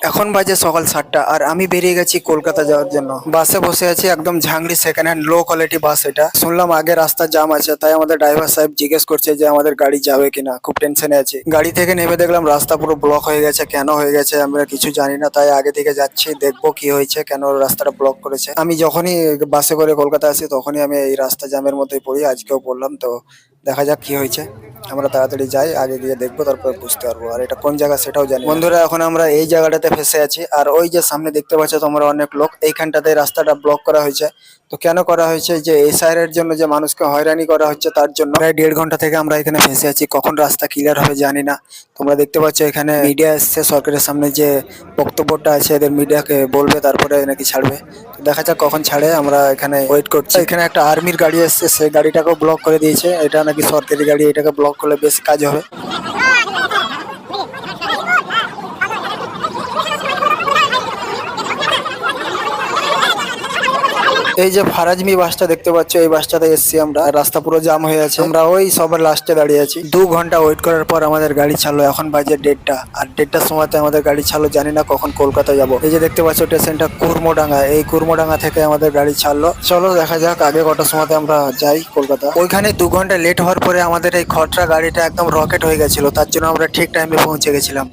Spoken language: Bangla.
এখন বাজে সকাল 7টা আর আমি বেরিয়ে গেছি কলকাতা যাওয়ার জন্য। বাসে বসে আছি, একদম ঝাংরি সেকেন্ড হ্যান্ড লো কোয়ালিটি বাস এটা। শুনলাম আগে রাস্তার জাম আছে, তাই আমাদের ড্রাইভার সাহেব জিজ্ঞেস করছে যে আমাদের গাড়ি যাবে কিনা। খুব টেনশনে আছি। গাড়ি থেকে নেমে দেখলাম রাস্তা পুরো ব্লক হয়ে গেছে। কেন হয়ে গেছে আমরা কিছু জানি না, তাই আগে থেকে যাচ্ছি, দেখবো কি হয়েছে, কেন রাস্তাটা ব্লক করেছে। আমি যখনই বাসে করে কলকাতা আসি তখনই আমি এই রাস্তা জ্যামের মধ্যে পড়ি, আজকেও পড়লাম। তো দেখা যাক কি হয়েছে। আমরা তাড়াতাড়ি যাই, আগে গিয়ে দেখবো, তারপর বুঝতে পারবো আর এটা কোন জায়গা সেটাও জানি না। বন্ধুরা, এখন আমরা এই জায়গাটাতে ফেসে আছি আর ওই যে সামনে দেখতে পাচ্ছ তোমরা অনেক লোক, এইখানটাতে রাস্তাটা ব্লক করা হয়েছে। তো কেন করা হয়েছে, যে এই সাইডের জন্য যে মানুষকে হয়রানি করা হচ্ছে তার জন্য। প্রায় 1.5 ঘন্টা থেকে আমরা এখানে ফেসে আছি, কখন রাস্তা ক্লিয়ার হবে জানি না। তোমরা দেখতে পাচ্ছ এখানে মিডিয়া এসছে, সরকারের সামনে যে বক্তব্যটা আছে এদের মিডিয়াকে বলবে, তারপরে নাকি ছাড়বে। তো দেখা যাক কখন ছাড়ে, আমরা এখানে ওয়েট করছি। এখানে একটা আর্মির গাড়ি এসছে, সেই গাড়িটাকেও ব্লক করে দিয়েছে। এটা নাকি সরকারি গাড়ি, এটাকে ব্লক করলে বেশ কাজ হবে। এই যে ফারাজমি বাসটা দেখতে পাচ্ছ, এই বাসটাতে এসছি আমরা। রাস্তা পুরো জাম হয়ে আছে, আমরা ওই সবার লাস্টে দাঁড়িয়ে আছি। 2 ঘন্টা ওয়েট করার পর আমাদের গাড়ি ছাড়লো। এখন বাজে 1:30, আর 1:30টার সময়তে আমাদের গাড়ি ছাড়লো। জানি না কখন কলকাতা যাব। এই যে দেখতে পাচ্ছ স্টেশনটা কুর্মডাঙ্গা, এই কুর্মডাঙ্গা থেকে আমাদের গাড়ি ছাড়লো। চলো দেখা যাক আগে কটার সময়তে আমরা যাই কলকাতা। ওইখানে 2 ঘন্টা লেট হওয়ার পরে আমাদের এই খটরা গাড়িটা একদম রকেট হয়ে গেছিল, তার জন্য আমরা ঠিক টাইমে পৌঁছে গেছিলাম।